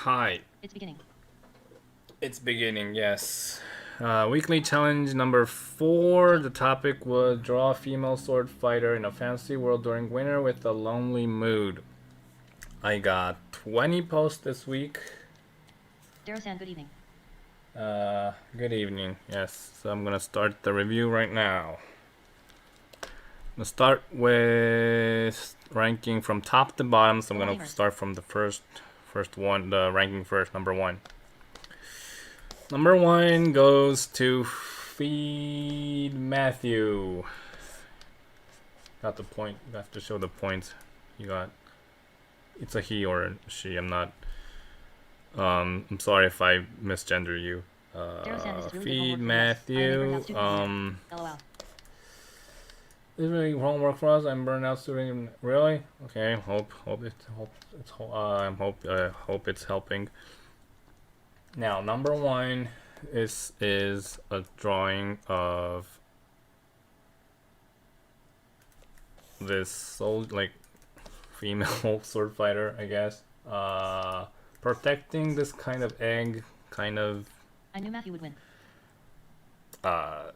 Hi. It's beginning. It's beginning, yes. Weekly challenge number 4. The topic was draw a female sword fighter in a fantasy world during winter with a lonely mood. I got 20 posts this week. Daro-san, good evening. Good evening. Yes, so I'm gonna start the review right now. I'm gonna start with ranking from top to bottom. So I'm gonna start from the first one, the ranking first, number 1. Number 1 goes to Feed Matthew. Got the point. You have to show the points. You got. It's a he or a she. I'm not. I'm sorry if I misgender you. Feed Matthew. This is really homework for us. I'm burnt out student. Really? Okay. Hope it's helping. Now, number 1 is a drawing of this female sword fighter, I guess. Protecting this kind of egg, kind of. I knew Matthew would win. What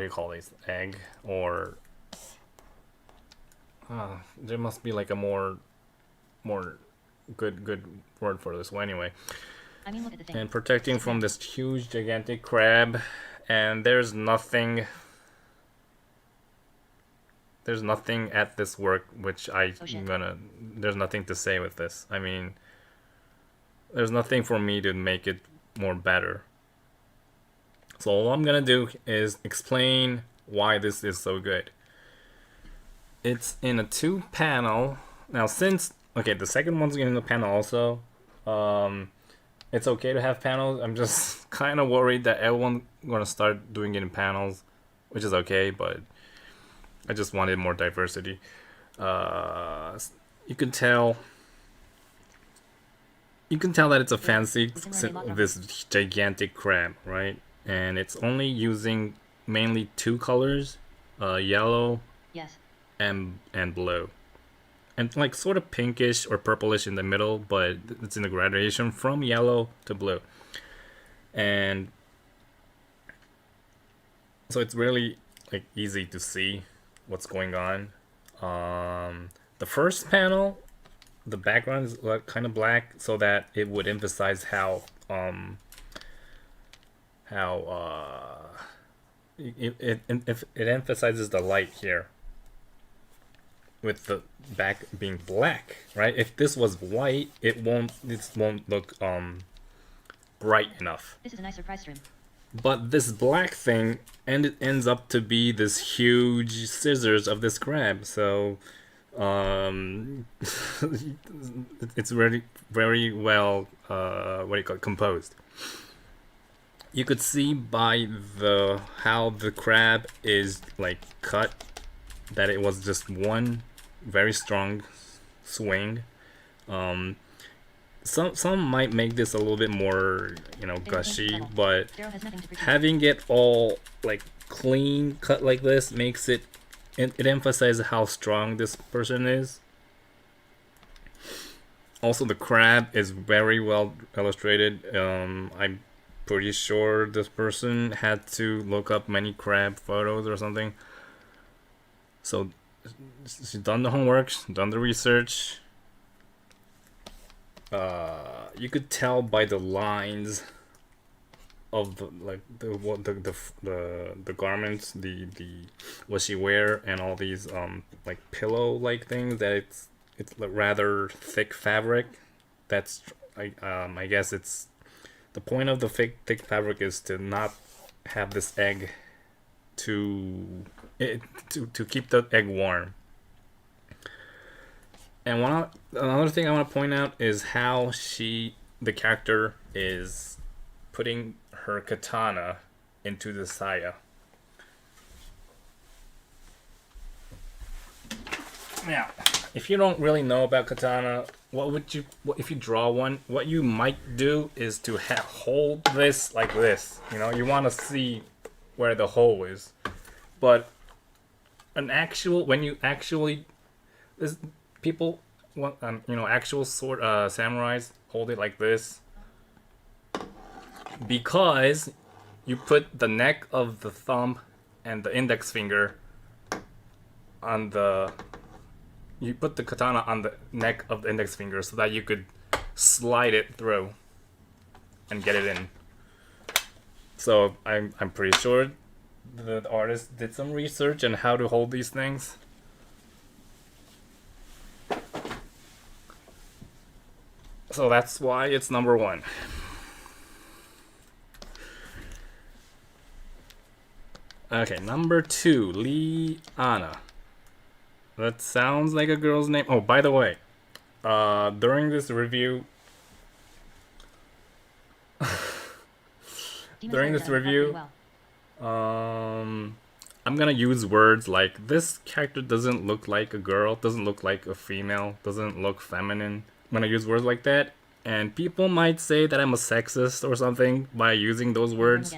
do you call these? Egg or. There must be like a more good word for this. Well, anyway. I mean, look at the thing. And protecting from this huge gigantic crab, and there's nothing at this work which there's nothing to say with this. I mean, there's nothing for me to make it more better. So all I'm gonna do is explain why this is so good. It's in a 2-panel. Now since the second one's in a panel also. It's okay to have panels. I'm just kind of worried that everyone's gonna start doing it in panels, which is okay, but I just wanted more diversity. You can tell that it's a fancy this gigantic crab, right? And it's only using mainly 2 colors, yellow, yes, and blue. And like sort of pinkish or purplish in the middle, but it's in the gradation from yellow to blue. And so it's really like easy to see what's going on. The first panel, the background is kind of black so that it would emphasize it emphasizes the light here. With the back being black, right? If this was white, it won't look bright enough. This is a nice surprise stream. But this black thing, and it ends up to be this huge scissors of this crab. So, it's really very well composed. You could see by how the crab is like cut that it was just one very strong swing. Some might make this a little bit more, gushy, but having it all like clean cut like this makes it emphasizes how strong this person is. Also, the crab is very well illustrated. I'm pretty sure this person had to look up many crab photos or something. So she's done the homework, done the research. You could tell by the lines of the garments, the what she wear, and all these like pillow like things, that it's rather thick fabric. That's I guess it's the point of the thick fabric is to not have this egg to keep the egg warm. And another thing I want to point out is how the character is putting her katana into the saya. Now, if you don't really know about katana, if you draw one, what you might do is to hold this like this. You want to see where the hole is. But actual sword samurais, hold it like this because you put the neck of the thumb and the index finger on the. You put the katana on the neck of the index finger so that you could slide it through and get it in. So I'm pretty sure the artist did some research on how to hold these things. So that's why it's number 1. Okay, number 2, Lyanna. That sounds like a girl's name. Oh, by the way, during this review, I'm gonna use words like this character doesn't look like a girl, doesn't look like a female, doesn't look feminine. I'm gonna use words like that, and people might say that I'm a sexist or something by using those words.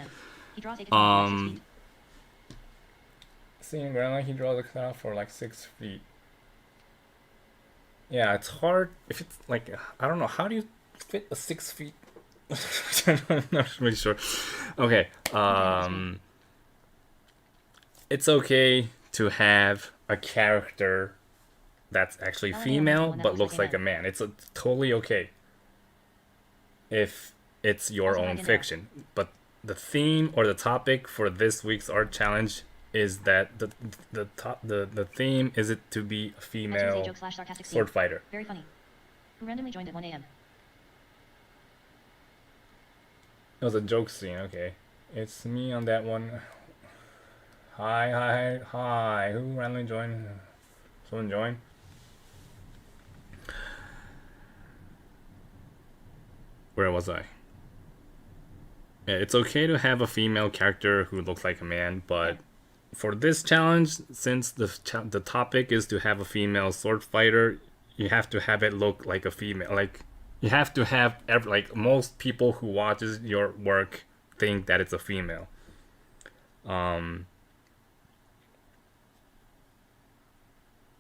Seeing Marilyn, he draws a katana for like 6 feet. Yeah, it's hard if it's like, I don't know, how do you fit a 6 feet? I'm not really sure. Okay, it's okay to have a character that's actually female but looks like a man. It's totally okay if it's your own fiction. But the theme or the topic for this week's art challenge is that the theme is it to be a female sword fighter. Very funny. Who randomly joined at 1 a.m. It was a joke scene. Okay, it's me on that one. Hi. Who randomly joined? Someone join? Where was I? Yeah, it's okay to have a female character who looks like a man, but for this challenge, since the topic is to have a female sword fighter, you have to have it look like a female. Like you have to have like most people who watches your work think that it's a female.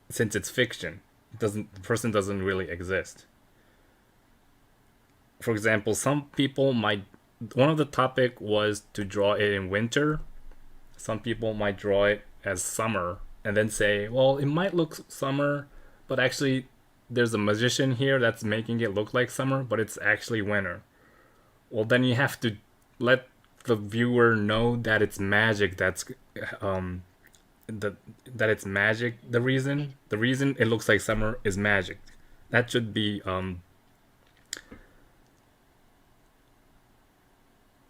Since it's fiction, the person doesn't really exist. For example, some people might. One of the topic was to draw it in winter. Some people might draw it as summer and then say, well, it might look summer, but actually there's a magician here that's making it look like summer, but it's actually winter. Well, then you have to let the viewer know that it's magic. That it's magic. The reason it looks like summer is magic. That should be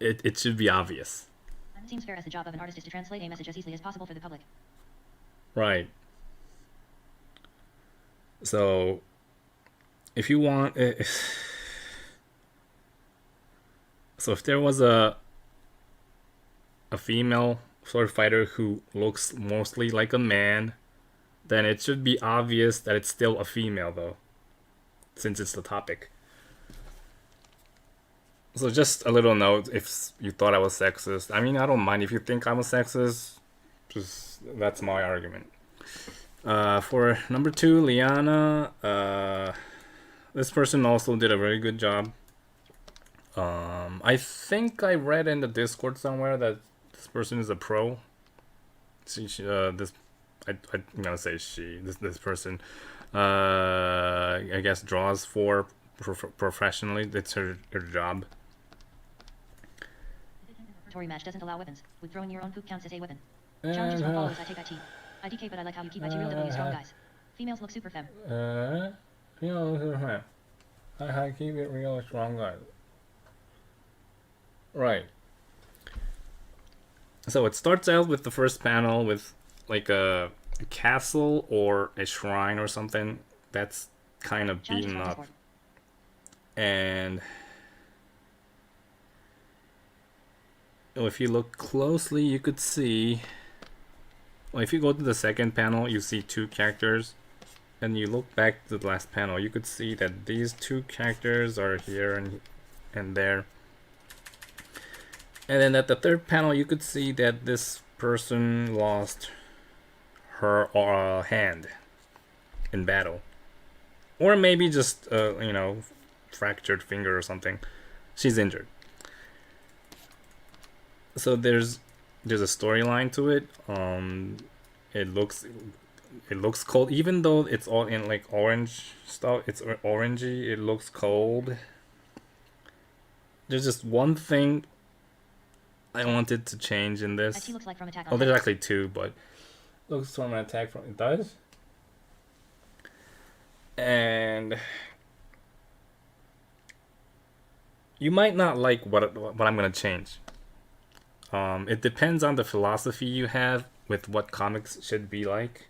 it should be obvious. It seems fair as the job of an artist is to translate a message as easily as possible for the public. Right. So, if you want, so if there was a female sword fighter who looks mostly like a man, then it should be obvious that it's still a female, though, since it's the topic. So just a little note, if you thought I was sexist. I mean, I don't mind if you think I'm a sexist. Just that's my argument. For number 2, Lyanna, this person also did a very good job. I think I read in the Discord somewhere that this person is a pro. I'm gonna say she. This person, I guess, draws for professionally. It's her job. Tory match doesn't allow weapons. Would throwing your own poop counts as a weapon. Challenges for followers. I take IT. IDK, but I like how you keep IT real W strong guys. Females look super femme. Females look super femme. I keep it real strong guys. Right. So it starts out with the first panel with like a castle or a shrine or something that's kind of beaten up. And if you look closely, you could see, well, if you go to the second panel, you see 2 characters, and you look back to the last panel, you could see that these 2 characters are here and there. And then at the third panel, you could see that this person lost her hand in battle, or maybe just fractured finger or something. She's injured. So there's a storyline to it. It looks cold, even though it's all in like orange stuff. It's orangey. It looks cold. There's just one thing I wanted to change in this. IT looks like from Attack on Oh, there's Titan. actually two, but looks from an attack from it does. And you might not like what I'm gonna change. It depends on the philosophy you have with what comics should be like.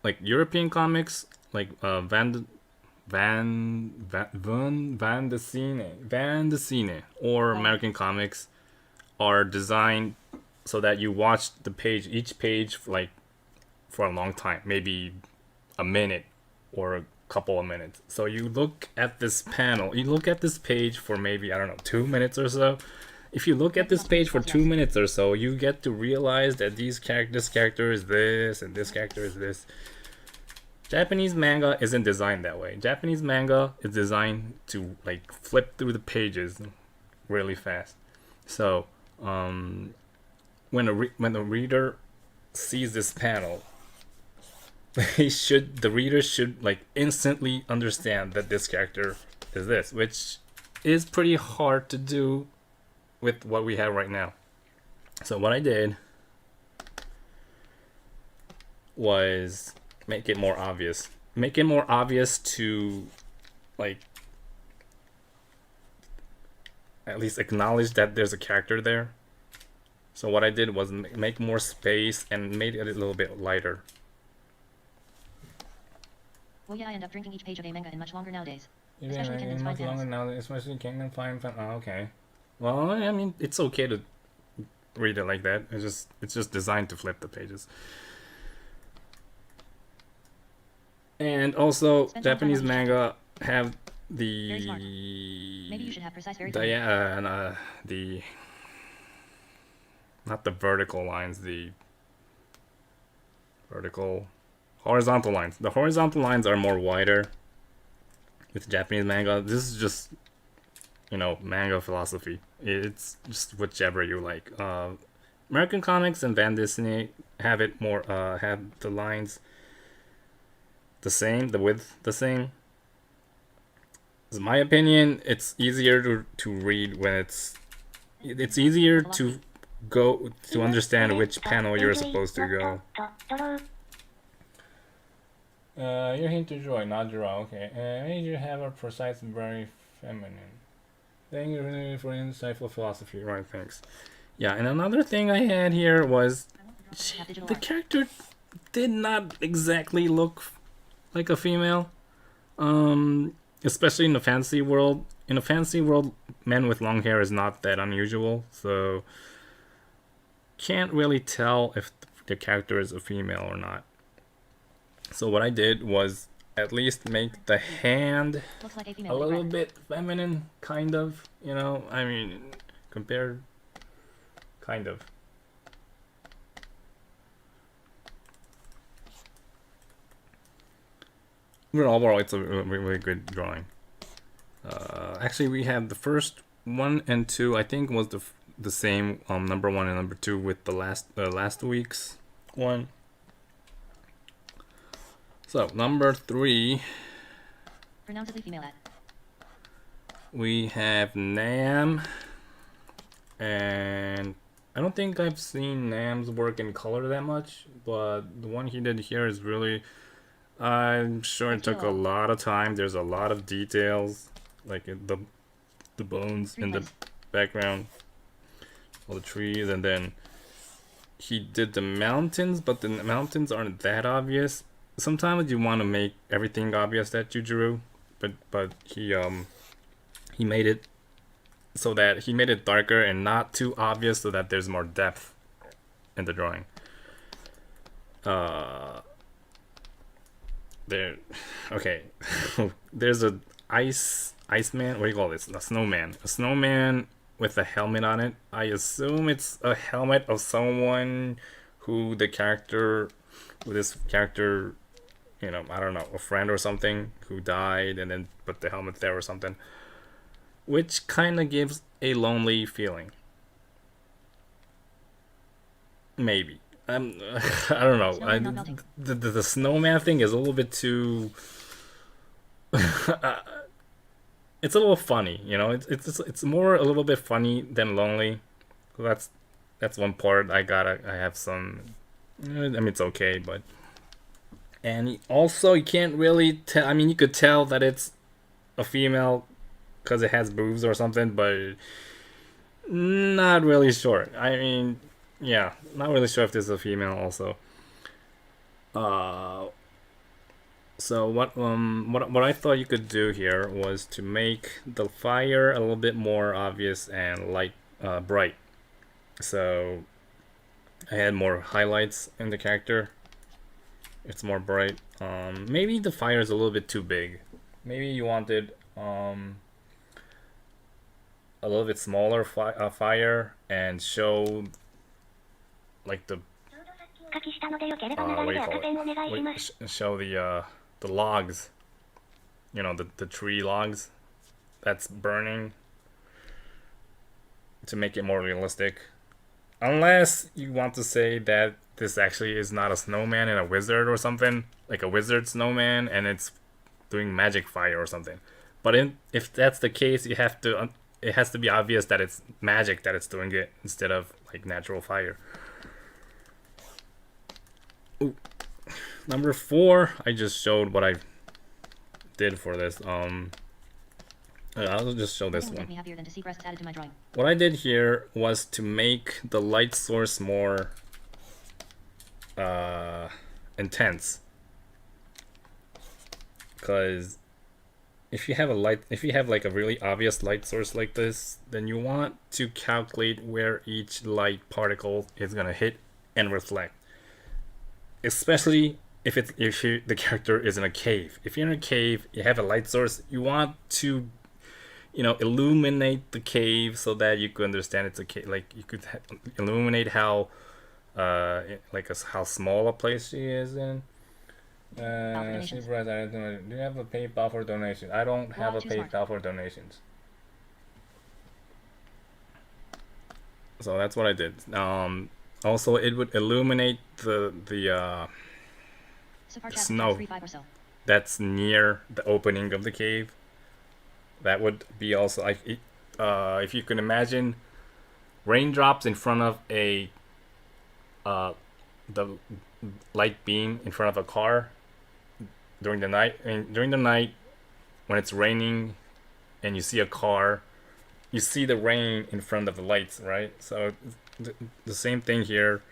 Like European comics, like Van de Sine, or American comics are designed so that you watch each page for a long time, maybe a minute or a couple of minutes. So you look at this page for maybe, I don't know, 2 minutes or so. If you look at this page for 2 minutes or so, you get to realize that this character is this and this character is this. Japanese manga isn't designed that way. Japanese manga is designed to like flip through the pages really fast. So when the reader sees this panel, the reader should like instantly understand that this character is this, which is pretty hard to do with what we have right now. So what I did was make it more obvious to like at least acknowledge that there's a character there. So what I did was make more space and made it a little bit lighter. Well, yeah, I end up drinking each page of a manga and much longer nowadays. Yeah, Especially Attendant's fine panels. especially Kingdom Fine. Oh, okay. Well, I mean, it's okay to read it like that. It's just designed to flip the pages. And also, Japanese manga have Very smart. Maybe you should have precise very not the vertical lines, horizontal lines. The horizontal lines are more wider with Japanese manga. This is just, manga philosophy. It's just whichever you like. American comics and Van Disney have it more, have the lines the same, the width the same. In my opinion, it's easier to read when it's easier to go to understand which panel you're supposed to go. You're hinting to joy, not draw. Okay. Made you have a precise, very feminine. Thank you for insightful philosophy. Right, thanks. Yeah, and another thing I had here was the character did not exactly look like a female. Especially in the fantasy world. In a fantasy world, men with long hair is not that unusual, so can't really tell if the character is a female or not. So what I did was at least make the hand a little bit feminine, kind of, I mean, compared, kind of. But overall, it's a really good drawing. Actually, we have the first 1 and 2. I think was the same number 1 and number 2 with the last week's one. So number 3. Pronouncedly female at. We have Nam, and I don't think I've seen Nam's work in color that much, but the one he did here is really. I'm sure it took a lot of time. There's a lot of details, like the bones in the background, all the trees, and then he did the mountains, but the mountains aren't that obvious. Sometimes you want to make everything obvious that you drew, but he made it so that he made it darker and not too obvious, so that there's more depth in the drawing. Okay. There's a Iceman. What do you call this? A snowman with a helmet on it. I assume it's a helmet of someone who this character you know, I don't know, a friend or something who died and then put the helmet there or something, which kind of gives a lonely feeling. Maybe. I don't know. Snowman not melting. The snowman thing is a little bit too. It's a little funny, you know. It's more a little bit funny than lonely. So that's one part I have some. I mean, it's okay, but and also you can't really tell. I mean, you could tell that it's a female because it has boobs or something, but not really sure. I mean, yeah, not really sure if this is a female also. Uh, so what I thought you could do here was to make the fire a little bit more obvious and light bright. So I had more highlights in the character. It's more bright. Maybe the fire is a little bit too big. Maybe you wanted a little bit smaller fire and show like the what do you call it? Show the logs, you know, the tree logs that's burning to make it more realistic. Unless you want to say that this actually is not a snowman and a wizard or something, like a wizard snowman, and it's doing magic fire or something. But if that's the case, you have to it has to be obvious that it's magic that it's doing it instead of like natural fire. Ooh. Number 4, I just showed what I did for this. I'll just show this one. What I did here was to make the light source more intense. Because if you have like a really obvious light source like this, then you want to calculate where each light particle is gonna hit and reflect. Especially if the character is in a cave. If you're in a cave, you have a light source, you want to, you know, illuminate the cave so that you could understand it's a cave. Like you could illuminate how how small a place she is in. Do you have a PayPal for donation? I don't have a PayPal for donations. So that's what I did. Also, it would illuminate the snow that's near the opening of the cave. That would be also like if you can imagine raindrops in front of the light beam in front of a car during the night. And during the night, when it's raining, and you see a car, you see the rain in front of the lights, right? So the same thing here.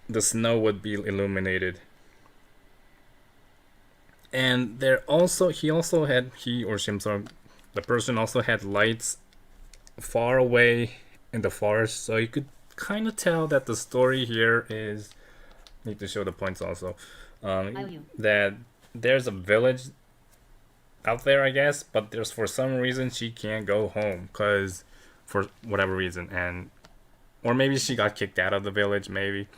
The snow would be illuminated. And he or she, the person also had lights far away in the forest, so you could kind of tell that the story here is. Need to show the points also. That there's a village out there, I guess, but there's for some reason she can't go home because for whatever reason, or maybe she got kicked out of the village. Maybe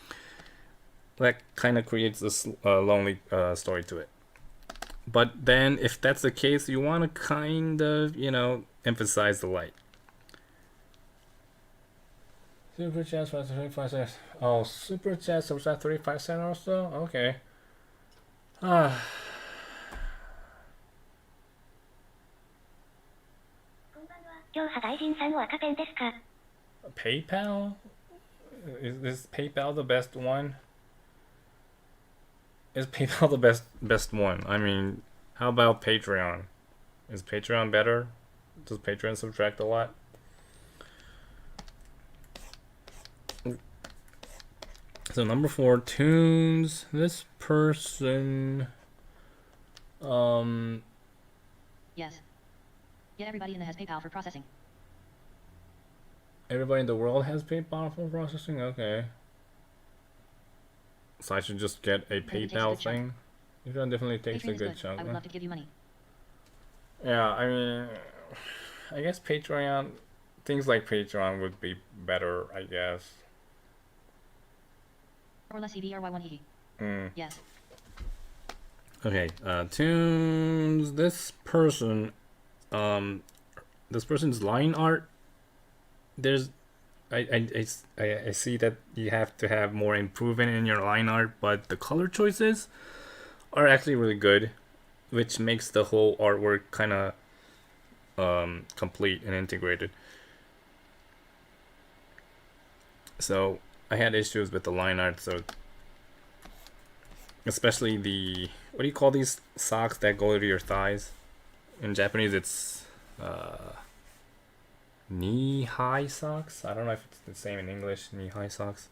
that kind of creates this lonely story to it. But then, if that's the case, you want to kind of, you know, emphasize the light. Super chat for 35 cents. Oh, super chat was that 35 cents or so? Okay. PayPal? Is PayPal the best one? Is PayPal the best one? I mean, how about Patreon? Is Patreon better? Does Patreon subtract a lot? So number 4, tunes. This person. Yes. Yeah, everybody in the has PayPal for processing. Everybody in the world has PayPal for processing? Okay. So I should just get a PayPal thing? Patreon definitely takes a good chunk. I would love to give you money. Yeah, I mean, I guess Patreon, things like Patreon would be better, I guess. Or less ED or Y1 ED. Yes. Okay, tunes. This person's line art. There's, I see that you have to have more improvement in your line art, but the color choices are actually really good, which makes the whole artwork kind of complete and integrated. So I had issues with the line art, so especially the, what do you call these socks that go to your thighs? In Japanese, it's knee-high socks. I don't know if it's the same in English. Knee-high socks.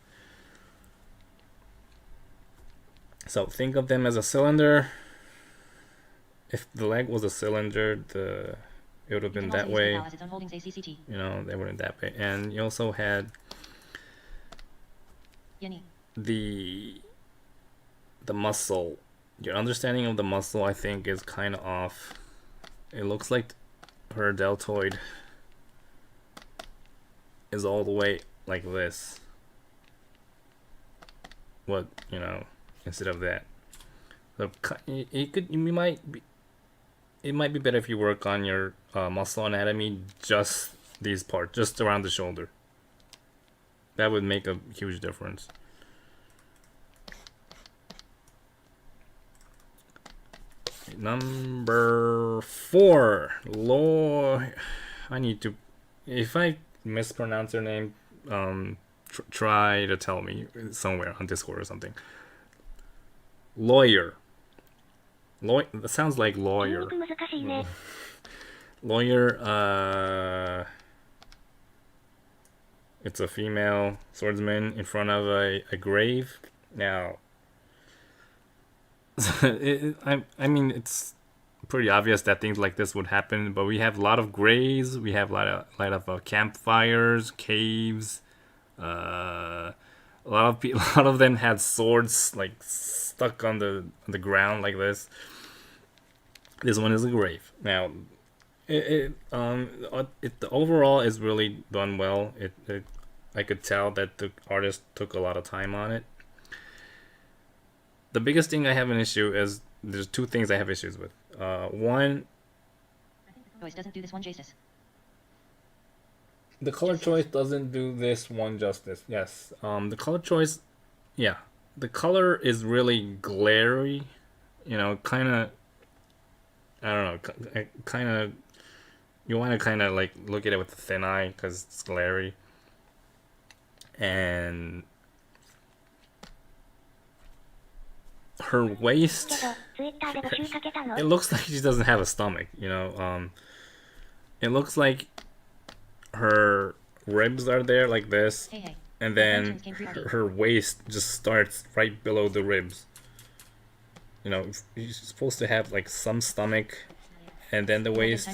So think of them as a cylinder. If the leg was a cylinder, it would have been that way. You know, they weren't that way. And you also had the muscle. Your understanding of the muscle, I think, is kind of off. It looks like her deltoid is all the way like this. What, you know, instead of that. So it might be better if you work on your muscle anatomy, just these parts, just around the shoulder. That would make a huge difference. Number 4, I need to, if I mispronounce your name, try to tell me somewhere on Discord or something. Lawyer. That sounds like lawyer. Lawyer, it's a female swordsman in front of a grave. Now, I mean, it's pretty obvious that things like this would happen, but we have a lot of graves, we have a lot of campfires, caves. A lot of them had swords like stuck on the ground like this. This one is a grave. Now, the overall is really done well. I could tell that the artist took a lot of time on it. The biggest thing I have an issue is, there's 2 things I have issues with. One, doesn't do this one justice. The color choice doesn't do this one justice. Yes. The color choice, yeah. The color is really glary. You know, kind of, I don't know, kind of, you want to kind of like look at it with a thin eye because it's glary. And her waist, it looks like she doesn't have a stomach, you know. It looks like her ribs are there like this, and then her waist just starts right below the ribs. You know, you're supposed to have like some stomach and then the waist,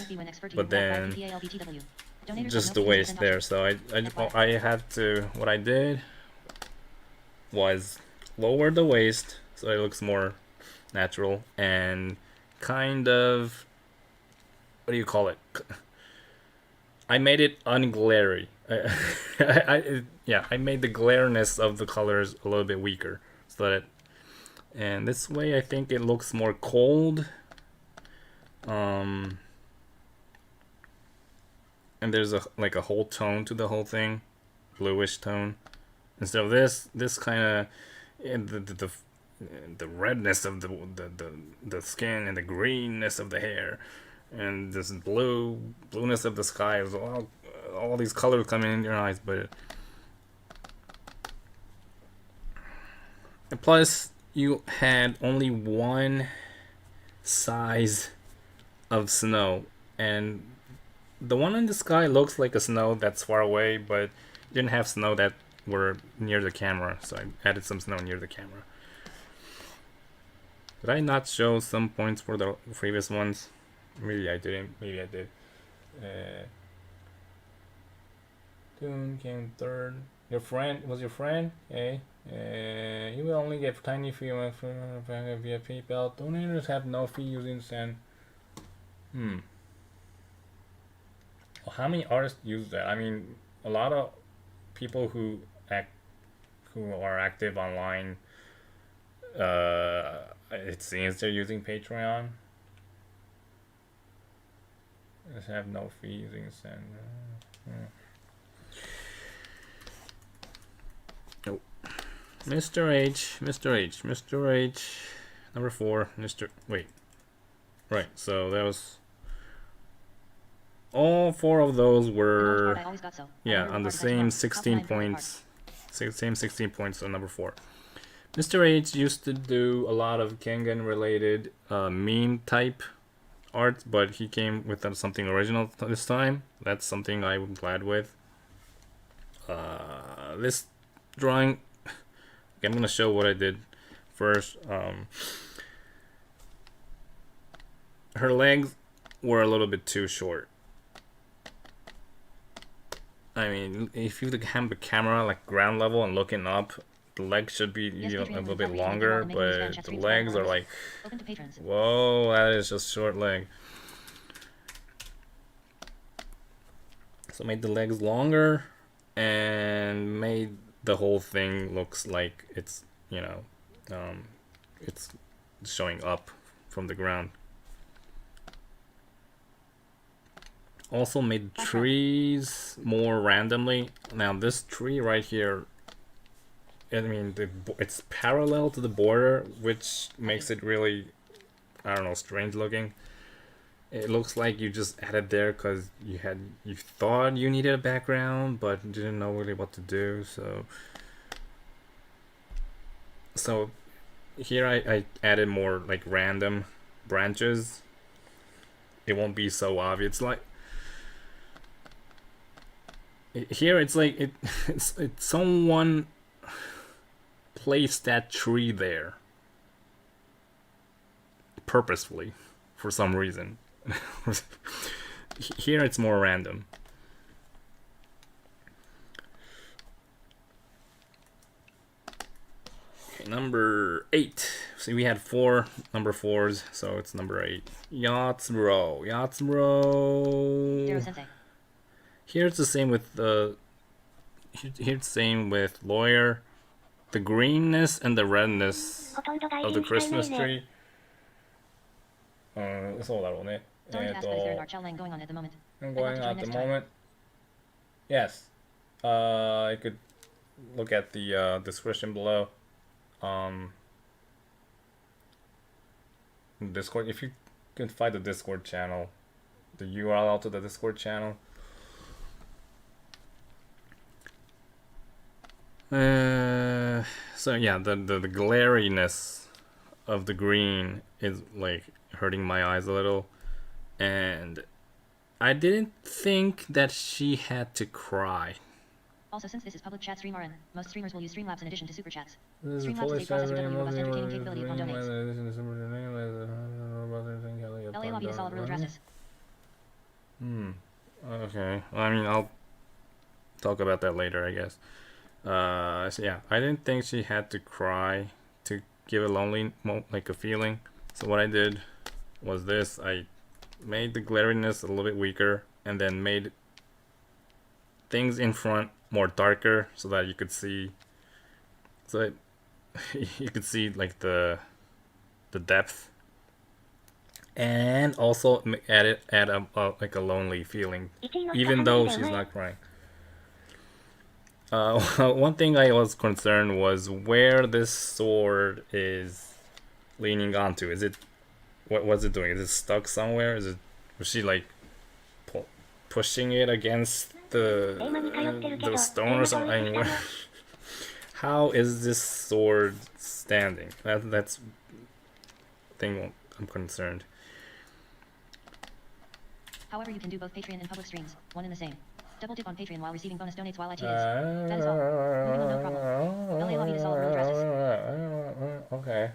but then just the waist there. So I had to, what I did was lower the waist so it looks more natural, and kind of, what do you call it? I made it unglary. I made the glareness of the colors a little bit weaker, so that, and this way I think it looks more cold. And there's a whole tone to the whole thing, bluish tone, instead of this kind of, the redness of the skin and the greenness of the hair, and this blueness of the sky. Is all these colors coming in your eyes, but and plus you had only one size of snow, and the one in the sky looks like a snow that's far away, but you didn't have snow that were near the camera, so I added some snow near the camera. Did I not show some points for the previous ones? Maybe I didn't. Maybe I did. Tune came third. Your friend was your friend? Okay. You will only get tiny fee via PayPal. Donators have no fee using Send. Well, how many artists use that? I mean, a lot of people who are active online It seems they're using Patreon. Just have no fees. You can send. Nope. Mr. H, Mr. H, Mr. H, number 4, Mr. Wait. Right, so that was. All 4 of those were. Yeah, on the same 16 points. Same 16 points on number 4. Mr. H used to do a lot of Kengan related meme type art, but he came with something original this time. That's something I'm glad with. This drawing, I'm gonna show what I did first. Her legs were a little bit too short. I mean, if you have the camera like ground level and looking up, the legs should be a little bit longer, but the legs are like, whoa, that is just short leg. So made the legs longer and made the whole thing looks like it's, it's showing up from the ground. Also made trees more randomly. Now this tree right here, I mean, it's parallel to the border, which makes it really, I don't know, strange looking. It looks like you just added there because you thought you needed a background, but didn't know really what to do. So here I added more like random branches. It won't be so obvious. Like here, it's like it's someone placed that tree there purposefully for some reason. Here it's more random. Okay, number 8. See, we had 4 number 4s, so it's number 8. Yachts Row. Yachts Row. Here it's the same with here it's the same with Lawyer. The greenness and the redness of the Christmas tree. そうだろうね。Sorry to ask, but is there an art shell line going on at the moment? Going on at the moment? Yes. I could look at the description below. Discord, if you can find the Discord channel, the URL to the Discord channel. So yeah, the glariness of the green is like hurting my eyes a little, and I didn't think that she had to cry. Also, since this is public chat stream RN, most streamers will use Streamlabs in addition to Super Chats. Streamlabs is a process of W robust entertaining capability upon donates. LA lobby to solve real addresses. Okay. I mean, I'll talk about that later, I guess. So yeah, I didn't think she had to cry to give a lonely, like a feeling. So what I did was this. I made the glariness a little bit weaker and then made things in front more darker so that you could see, so you could see like the depth, and also add like a lonely feeling even though she's not crying. One thing I was concerned was where this sword is leaning onto. Is it, what was it doing? Is it stuck somewhere? Was she like pushing it against the stone or something? How is this sword standing? That's thing I'm concerned. However, you can do both Patreon and public streams, one and the same. Double dip on Patreon while receiving bonus donates while IT is. That is all. Moving on, no problem. LA lobby to solve real addresses. Okay.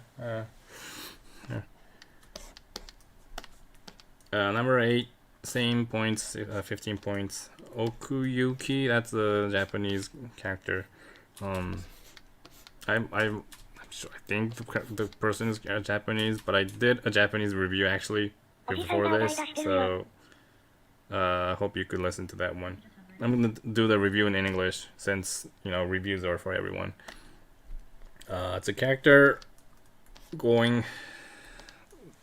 Number 8, same points, 15 points. Okuyuki, that's a Japanese character. I'm sure, I think the person is Japanese, but I did a Japanese review actually before this, so hope you could listen to that one. I'm gonna do the review in English since reviews are for everyone. It's a character going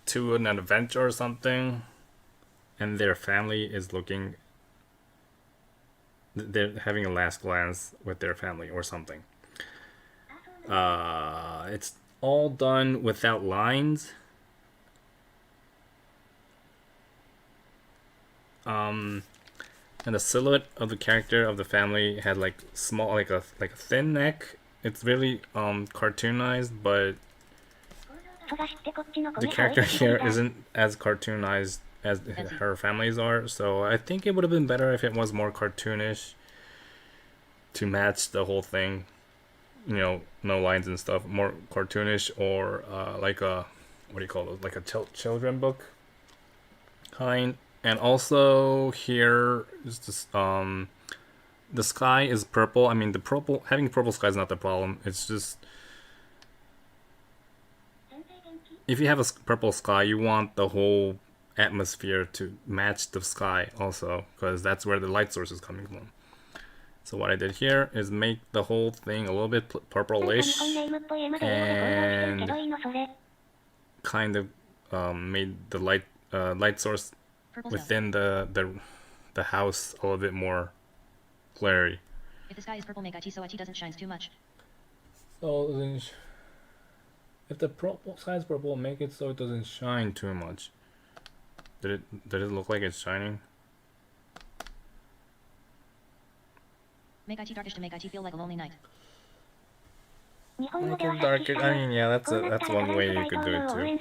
to an adventure or something, and their family is looking. They're having a last glance with their family or something. It's all done without lines. And the silhouette of the character of the family had like small, like a thin neck. It's really cartoonized, but the character here isn't as cartoonized as her families are. So I think it would have been better if it was more cartoonish to match the whole thing. You know, no lines and stuff. More cartoonish, or like a, what do you call it? Like a children book kind. And also here is this the sky is purple. I mean, the purple, having purple sky is not the problem. It's just if you have a purple sky, you want the whole atmosphere to match the sky also, because that's where the light source is coming from. So what I did here is make the whole thing a little bit purplish, and kind of made the light source within the house a little bit more glary. If the sky is purple, make it so it doesn't shine too much. So if the sky is purple, make it so it doesn't shine too much. Did it look like it's shining? Make IT darkish to make IT feel like a lonely night. Make it darker. I mean, yeah, that's one way you could do it too.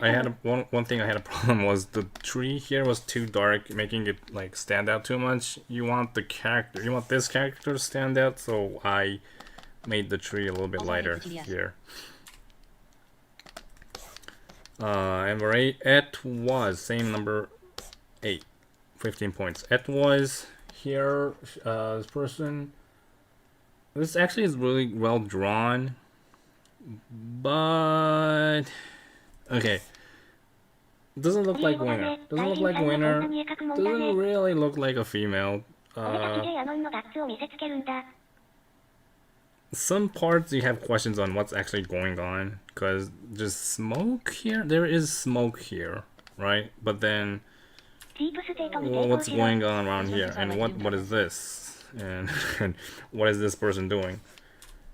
I had one thing I had a problem was the tree here was too dark, making it like stand out too much. You want this character to stand out, so I made the tree a little bit lighter here. Number 8, it was same number 8, 15 points. It was here. This person. This actually is really well drawn, but okay. Doesn't look like Winner. Doesn't look like Winner. Doesn't really look like a female. Some parts you have questions on what's actually going on, because just smoke here. There is smoke here, right? But then, well, what's going on around here? And what is this? And what is this person doing?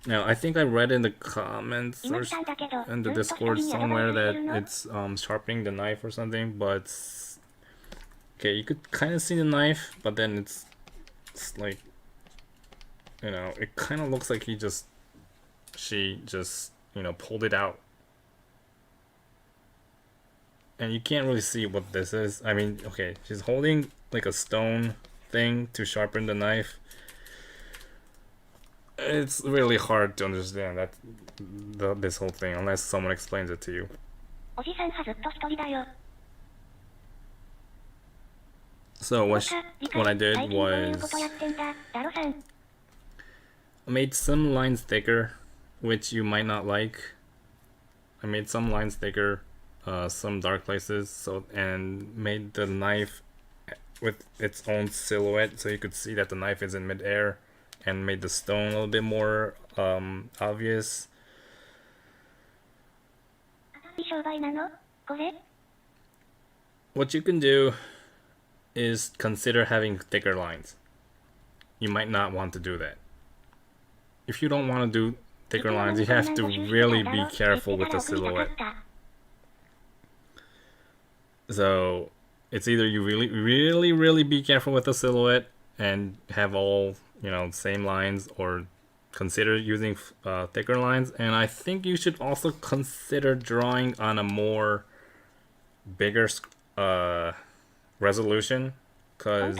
Now, I think I read in the comments or in the Discord somewhere that it's sharpening the knife or something, but okay, you could kind of see the knife, but then it's like, you know, it kind of looks like she just, you know, pulled it out. And you can't really see what this is. I mean, okay, she's holding like a stone thing to sharpen the knife. It's really hard to understand that this whole thing unless someone explains it to you. So what I did was I made some lines thicker, which you might not like. I made some lines thicker, some dark places, so, and made the knife with its own silhouette so you could see that the knife is in midair, and made the stone a little bit more obvious. What you can do is consider having thicker lines. You might not want to do that. If you don't want to do thicker lines, you have to really be careful with the silhouette. So it's either you really be careful with the silhouette and have all, you know, same lines, or consider using thicker lines. And I think you should also consider drawing on a more bigger resolution, because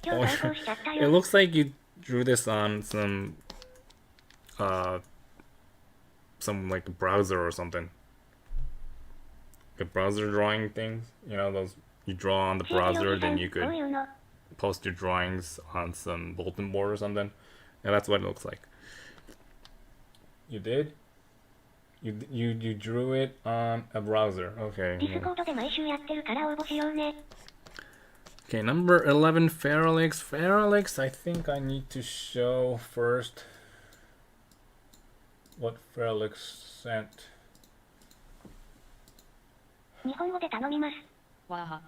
it looks like you drew this on some like browser or something. The browser drawing things, you know, those you draw on the browser, then you could post your drawings on some bulletin board or something. And that's what it looks like. You did? You drew it on a browser. Okay. Okay, number 11, Feralix. Feralix, I think I need to show first what Feralix sent. 日本語で頼みます。 Waha.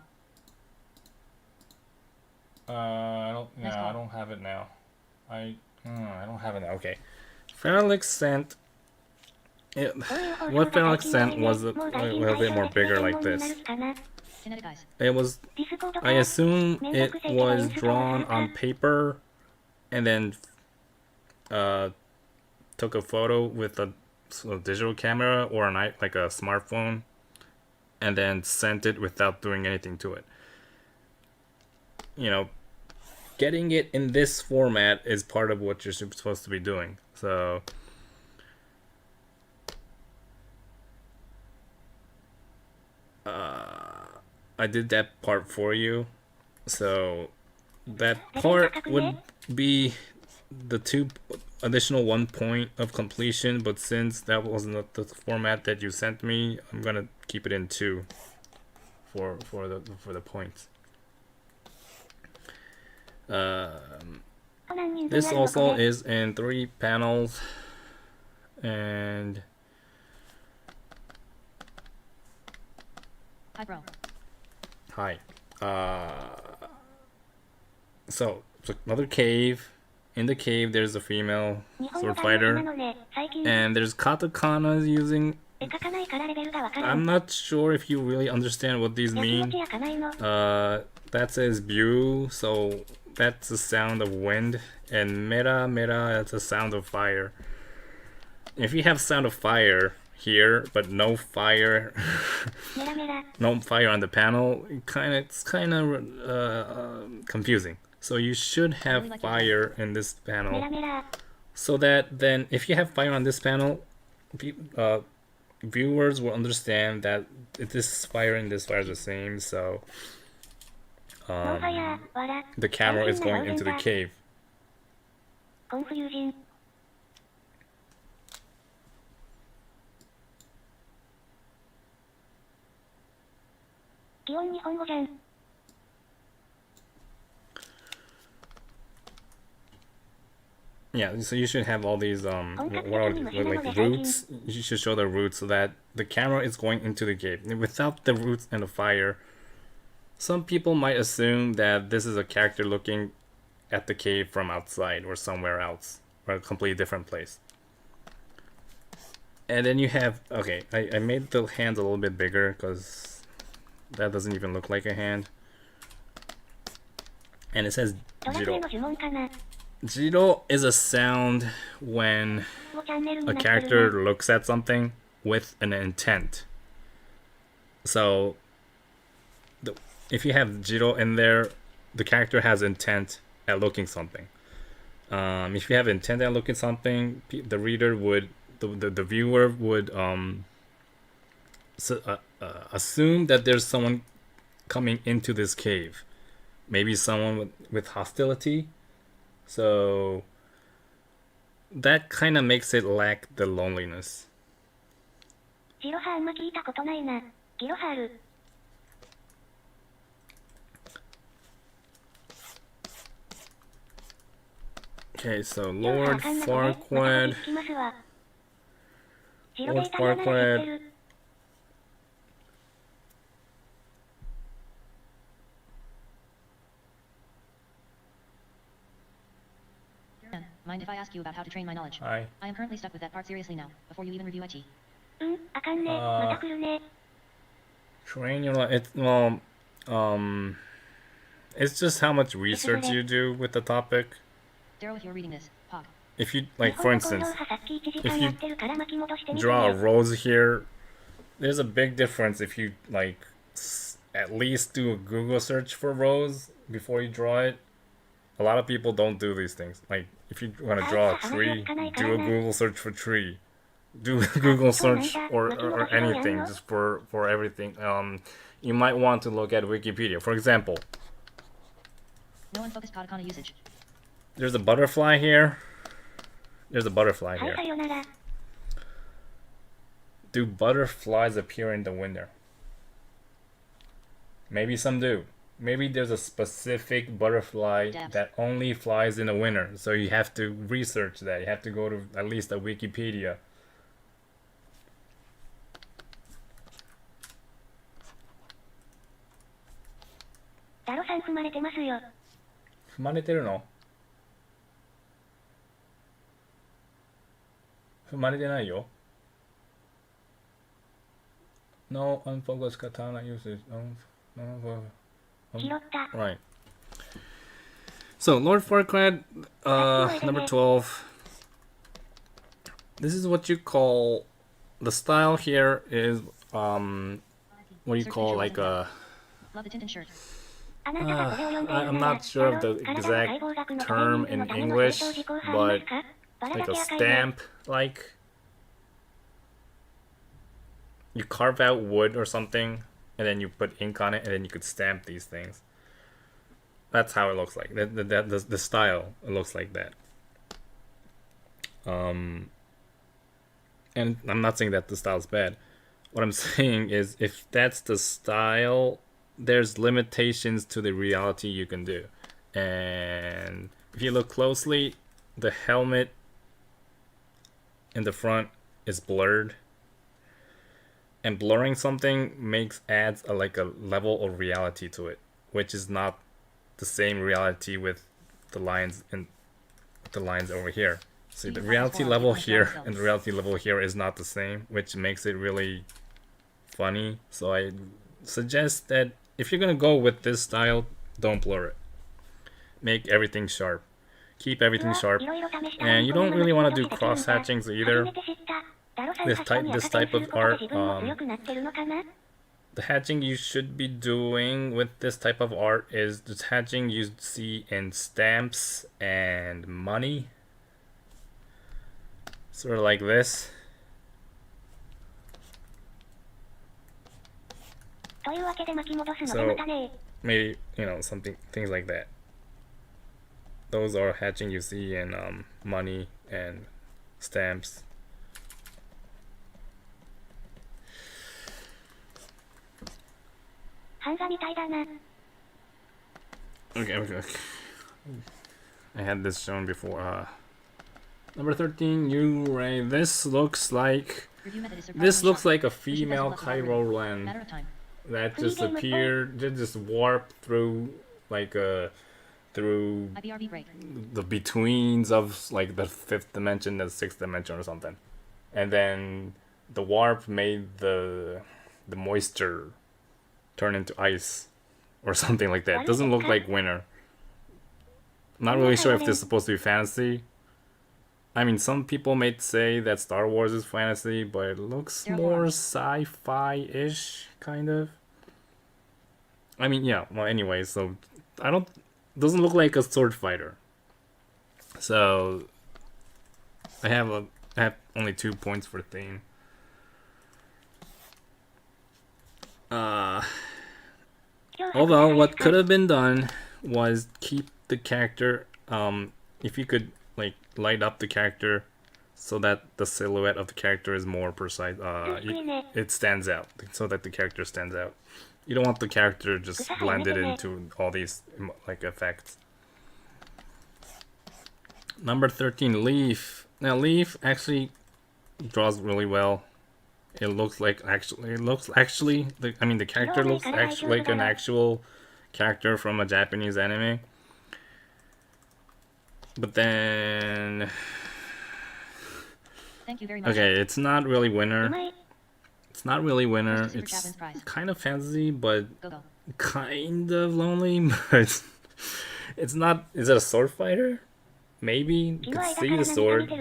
I don't. Nice Yeah, I call. don't have it now. I don't have it now. Okay. Felix sent. It, どういう放送 what が Felix 最近 sent の was 夢 a もう外人 little 対 bit 象 more でプレ bigger ゼン like モンにな this. るかな。 Kinetic eyes. It was. ディスコードか I assume めんど it くせえけど was インストール drawn するか on paper, and then took a photo with a digital camera or like a smartphone, and then sent it without doing anything to it. You know, getting it in this format is part of what you're supposed to be doing. So I did that part for you. So that part would be the two additional 1 point of completion, but since that wasn't the format that you sent me, I'm gonna keep it in 2 for the points. This also is in 3 panels, and Hi, bro. hi. So another cave. In the cave, there's a female 日本語 sword 対応な fighter, のね。最近 and there's katakanas using. 絵描かないからレベルがわから I'm ん。 not sure if you really understand what these やきも mean. ち焼かないの。 That says bu, so that's the sound of wind, and mera mera, that's the sound of fire. If you have sound of fire here, but no fire, メラメラ。 no fire on the panel, it's kind of confusing. So you should have fire in this メラ panel, メラ。 so that then if you have fire on this panel, viewers will understand that this fire and this fire is the same. So ノーファイヤー、わら。 the camera is going into the cave. コンフュージン。基本日本語じゃん。 Yeah, so you should have all these what are these? Like roots. You should show the roots so that the camera is going into the cave. Without the roots and the fire, some people might assume that this is a character looking at the cave from outside or somewhere else, or a completely different place. And then you have, okay, I made the hands a little bit bigger because that doesn't even look like a hand. And it says ドラクエ Jiro. の呪文かな。 Jiro is a sound when もうチャンネルにな a ってる character な。 looks at something with an intent. So, if you have Jiro in there, the character has intent at looking something. If you have intent at looking something, the reader would, the viewer would assume that there's someone coming into this cave. Maybe someone with hostility. So that kind of makes it lack the loneliness. ジロハあんま聞いたことないな。ギロハある。 Okay, so ジロハ Lord あかんなこれ。またこれ Farquaad. 聞きますわ。ジロ Lord データなら知って Farquaad. る。 Mind if I ask you about how to train my knowledge? Hi. I am currently stuck with that part seriously now, before you even review IT. うん、あかんね。また来るね。 Train your it's it's just how much research you do with the topic. Daryl, if you're reading this, pog. If you 日 like, 本 for 語コン instance, ロー派さっき1時間やってるから巻き戻してみて draw a ね。 rose here. There's a big difference if you like at least do a Google search for rose before you draw it. A lot of people don't do these things. Like if you want to draw a tree, do a Google search for tree. Do a Google search or anything just for everything. You might want to look at Wikipedia. For example, No unfocused katakana usage. there's a butterfly here. There's a butterfly はい、 here. さよなら。 Do butterflies appear in the winter? Maybe some do. Maybe there's a specific butterfly Depth. that only flies in the winter. So you have to research that. You have to go to at least a Wikipedia. タロさん踏まれてますよ。踏まれてるの？踏まれてないよ。No unfocused katana usage.拾った。Right. So, Lord Farquaad, number 12. This is what you call, the style here is, what do you call, like a, Love the Tintin shirt. I'm not sure of the exact term in English, but like a stamp, like, you carve out wood or something, and then you put ink on it, and then you could stamp these things. That's how it looks like. The style, it looks like that. And I'm not saying that the style's bad. What I'm saying is, if that's the style, there's limitations to the reality you can do. And if you look closely, the helmet in the front is blurred. And blurring something adds like a level of reality to it, which is not the same reality with the lines and the lines over here. See, the reality level here and the reality level here is not the same, which makes it really funny. So I suggest that if you're gonna go with this style, don't blur it. Make everything sharp. Keep everything sharp. And you don't really want to do cross hatchings either. This type of art, the hatching you should be doing with this type of art is the hatching you see in stamps and money. Sort of like this. So maybe, things like that. Those are hatching you see in money and stamps. Okay. I had this shown before. Number 13, you Ray. This looks like a female Cairo land that just appeared, just warped through through the betweens of like the 5th dimension and the 6th dimension or something, and then the warp made the moisture turn into ice or something like that. Doesn't look like winter. Not really sure if this is supposed to be fantasy. I mean, some people may say that Star Wars is fantasy, but it looks more sci-fi-ish, kind of. I mean, yeah. Well, anyway, so doesn't look like a sword fighter. So I have only 2 points for theme. Although what could have been done was keep the character, if you could like light up the character so that the silhouette of the character is more precise, it stands out, so that the character stands out. You don't want the character just blended into all these like effects. Number 13, Leaf. Now Leaf actually draws really well. It looks like the character looks actually like an actual character from a Japanese anime. But then, thank you very much. Okay, it's not really winter. It's kind of fantasy, but kind of lonely. But it's not. Is it a sword fighter? Maybe you could see the sword,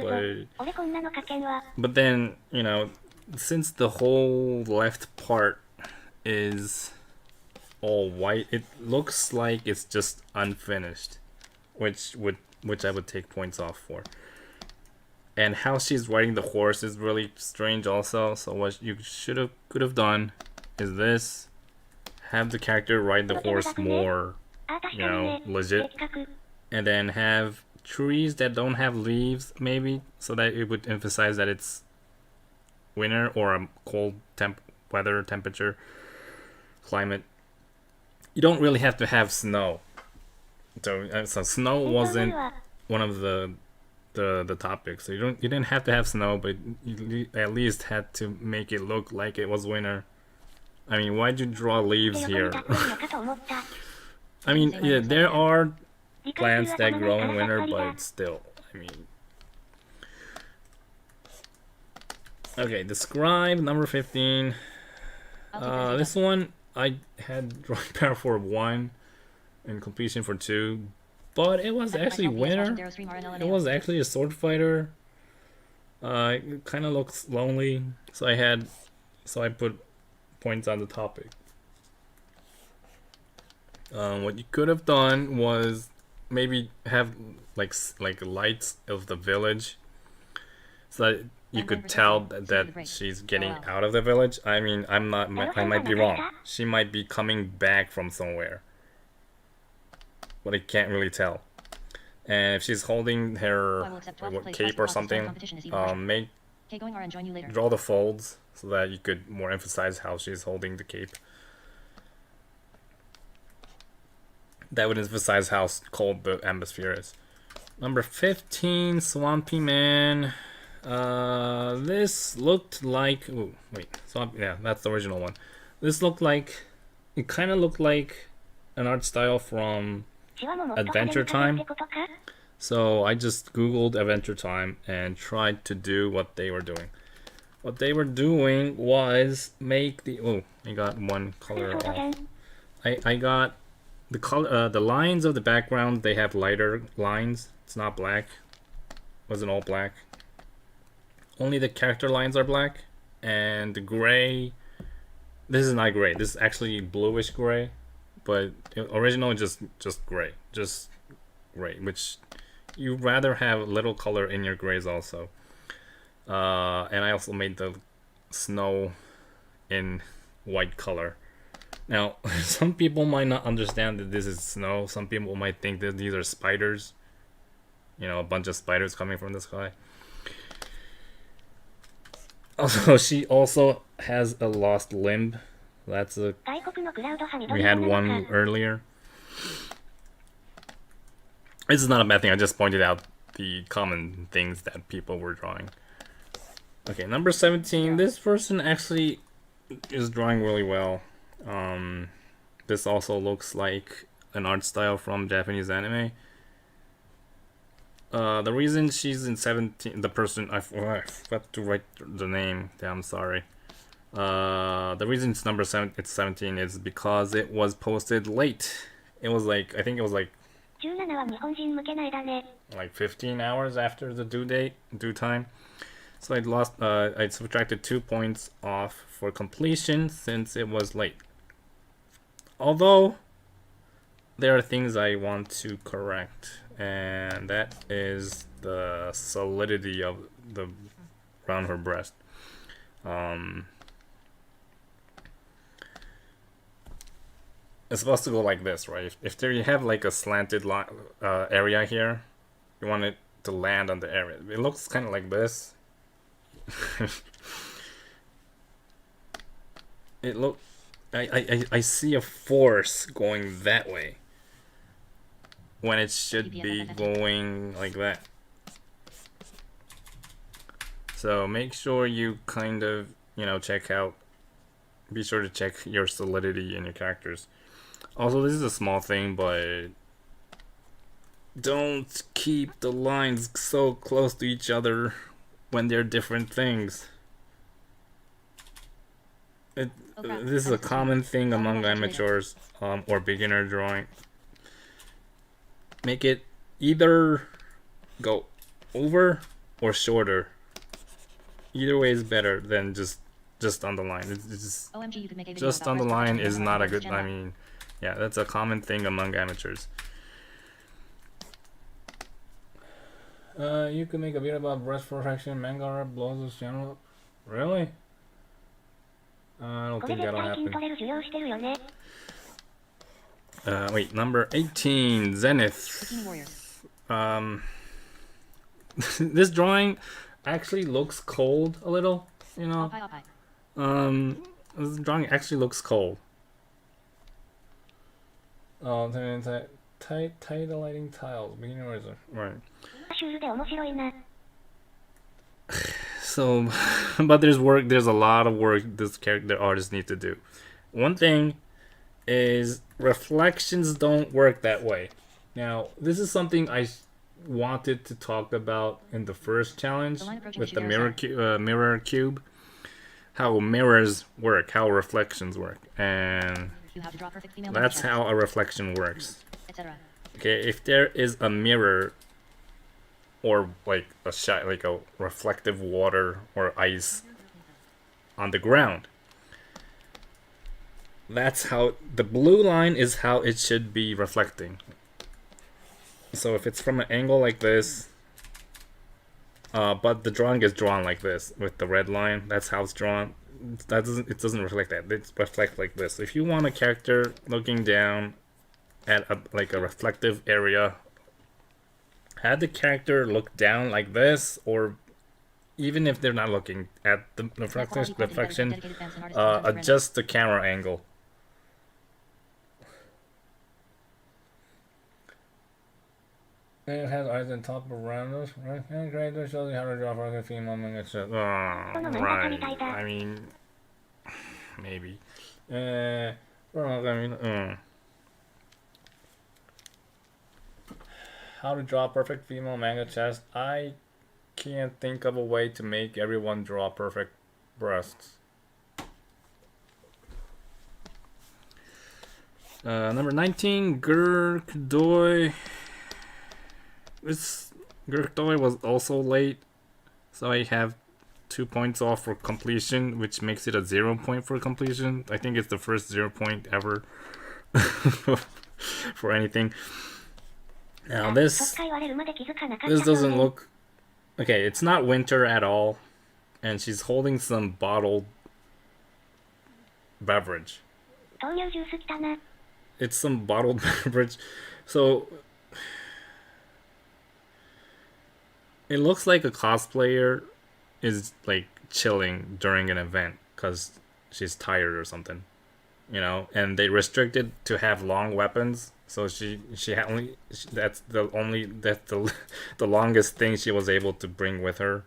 but then since the whole left part is all white, it looks like it's just unfinished, which I would take points off for. And how she's riding the horse is really strange also. So what you could have done is this: have the character ride the horse more, legit, and then have trees that don't have leaves, maybe, so that it would emphasize that it's winter or a cold weather, temperature, climate. You don't really have to have snow. So snow wasn't one of the topics. So you didn't have to have snow, but you at least had to make it look like it was winter. I mean, why'd you draw leaves here? I mean, yeah, there are 理解 plants する that 頭ない grow か in らさっ winter, ぱりだ but still, I mean. Okay, describe number 15. I'll take that as a This yes. one I had drawing power for 1 and completion for 2, but it was That's actually myself, PS, watching winter. Darrow stream It RLMAO. was actually a sword fighter. It kind of looks lonely, so I put points on the topic. What you could have done was maybe have like lights of the village, so that you I'm going could for tell safety. that, See you at the that break. she's getting LOL. out of the village. I mean, I might be wrong. た She might be coming back from somewhere, but I can't really tell. And if she's holding her I will accept 12th place cape prize or because the solo something, competition is even harsher. make Okay, going and join you later. draw the folds so that you could more emphasize how she's holding the cape. That would emphasize how cold the atmosphere is. Number 15, Swampy Man. This looked like... Ooh, wait. Yeah, that's the original one. This looked like... It kind of looked like an art style from 血はもうもっと派手 Adventure に書けるって Time. ことか So I just googled Adventure Time and tried to do what they were doing. What they were doing was make the... Oh, I got one そう color 当 off. 然 I got the color, the lines of the background. They have lighter lines. It's not black. Wasn't all black. Only the character lines are black, and the gray. This is not gray. This is actually bluish gray, but original just gray, just gray. Which you rather have little color in your grays also. And I also made the snow in white color. Now, some people might not understand that this is snow. Some people might think that these are spiders. You know, a bunch of spiders coming from the sky. Also, she also has a lost limb. That's a... 外国のクラウド派 We 緑 had 色な one のか earlier. This is not a bad thing. I just pointed out the common things that people were drawing. Okay, number 17. This person actually is drawing really well. This also looks like an art style from Japanese anime. The reason she's in 17, the person, I forgot to write the name. Damn, sorry. The reason it's number 7, it's 17 is because it was posted late. It was like, I think it was like 17は日本人向けの絵だね 15 hours after the due time. So I subtracted 2 points off for completion since it was late. Although, there are things I want to correct, and that is the solidity of the around her breast. It's supposed to go like this, right? If there you have like a slanted area here, you want it to land on the area. It looks kind of like this. I see a force going that way when it should be going like that. So make sure you kind of, be sure to check your solidity in your characters. Also, this is a small thing, but don't keep the lines so close to each other when they're different things. This is a common thing among amateurs or beginner drawing. Make it either go over or shorter. Either way is better than just on the line. It's OMG, you could make a video just about on the breast line protection is on not a this good. channel. I mean, yeah, that's a common thing among amateurs. You could make a video about breast protection. Manga blows this channel up. Really? I don't これ think 絶 that'll 対筋 happen. トレる授業してるよね Wait, number 18, Zenith. Bikini Warriors. This drawing actually looks cold a little, Up high. This drawing actually looks cold. Oh, tight lighting tiles, beginning razor. Right. シュールで面白いな So, but there's a lot of work this character artist needs to do. One thing is reflections don't work that way. Now, this is something I wanted to talk about in the first challenge with the mirror cube. How mirrors work, how reflections work, and that's how a reflection works. Okay, if there is a mirror or like a reflective water or ice on the ground, that's how the blue line is how it should be reflecting. So if it's from an angle like this, but the drawing is drawn like this with the red line, that's how it's drawn. It doesn't reflect that. It reflects like this. If you want a character looking down at like a reflective area, have the character look down like this, or even if they're not looking at the reflection, adjust the camera angle. It has eyes on top of rounders, right? And creator shows you how to draw for a female miniature. Right. I mean, maybe. How to draw perfect female manga chest? I can't think of a way to make everyone draw perfect breasts. Number 19, Gurk Doi. This Gurkdoi was also late, so I have 2 points off for completion, which makes it a 0 point for completion. I think it's the first 0 point ever for anything. Now this doesn't look okay. It's not winter at all, and she's holding some bottled beverage. It's some bottled beverage, so. It looks like a cosplayer is like chilling during an event because she's tired or something, you know. And they restricted to have long weapons, so that's the longest thing she was able to bring with her.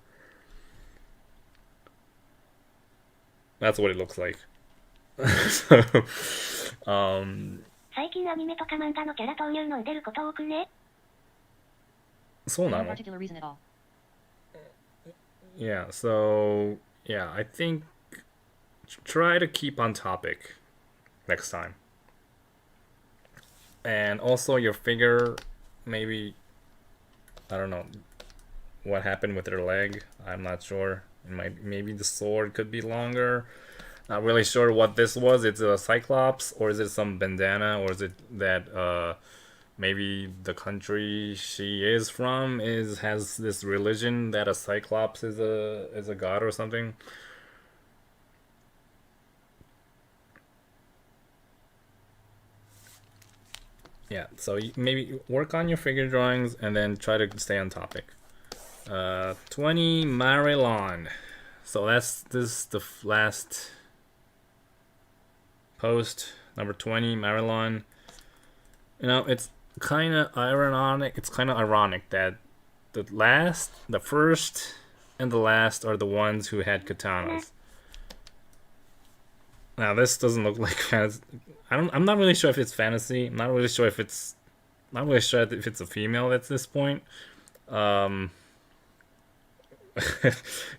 That's what it looks like. So no particular reason at all. Yeah, so yeah, I think try to keep on topic next time. And also your figure, maybe, I don't know what happened with her leg. I'm not sure. Maybe the sword could be longer. Not really sure what this was. It's a cyclops, or is it some bandana, or is it that maybe the country she is from has this religion that a cyclops is a god or something. Yeah, so maybe work on your figure drawings and then try to stay on topic. 20 Marilyn. So this is the last post, number 20 Marilyn. You know, it's kind of ironic. It's kind of ironic that the first and the last are the ones who had katanas. Now this doesn't look like fantasy. I'm not really sure if it's fantasy. I'm not really sure if it's a female at this point. It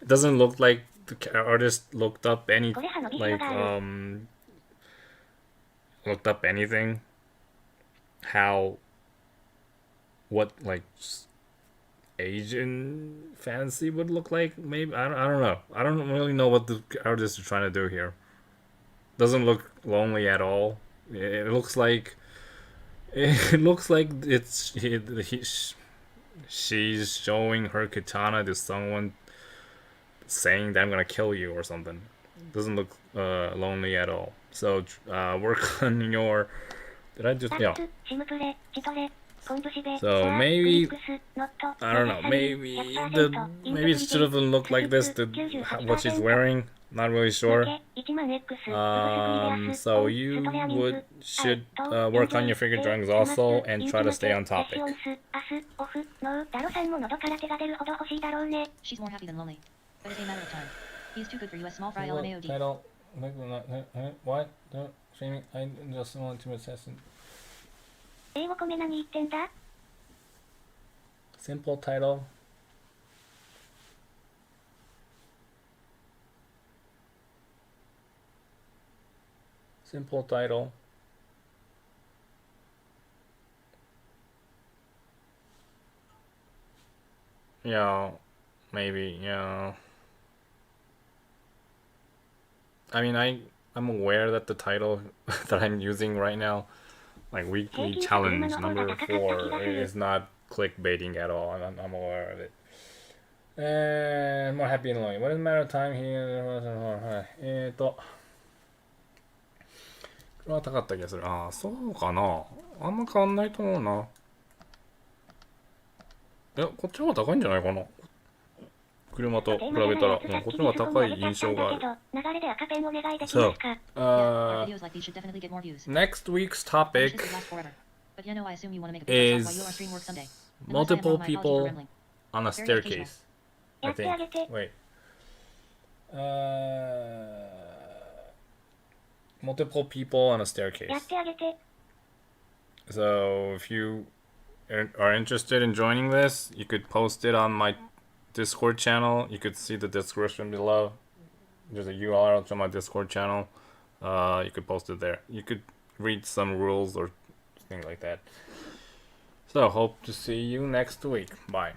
doesn't look like the artist looked up anything. What like Asian fantasy would look like? Maybe I don't know. I don't really know what the artists are trying to do here. Doesn't look lonely at all. It looks like she's showing her katana to someone, saying that I'm gonna kill you or something. Doesn't look lonely at all. So work on your. Did I just So maybe I don't know. Maybe it should have looked like this. What she's wearing. Not really sure. So you should work on your figure drawings also and try to stay on topic. She's more happy than lonely, but it's a matter of time. He's too good for you, a small fry LMAOD. What? streaming. I just want to assess it. 英語コメ何言ってんだ Simple title. Simple title. Yeah, maybe, yeah. I mean, I'm aware that the title that I'm using right now, like weekly challenge number 4, is not clickbaiting at all. I'm aware of it. And more happy and lonely. What is the matter of time here? これは高かった気がする。ああ、そうかな。あんま変わんないと思うな。いや、こっちの方が高いんじゃないかな。車と比べたら、こっちの方が高い印象がある。So, Videos like these should definitely get more views. next week's I wish topic this would last forever. But you know, I assume you want to make a big fuss off while your stream works someday. is Unless I am multiple wrong, my apologies for people rambling. on a Very staircase. I think. やってあげて Wait. Multiple people on a や staircase. ってあげて So if you are interested in joining this, you could post it on my Discord channel. You could see the description below. There's a URL to my Discord channel. You could post it there. You could read some rules or things like that. So hope to see you next week. Bye.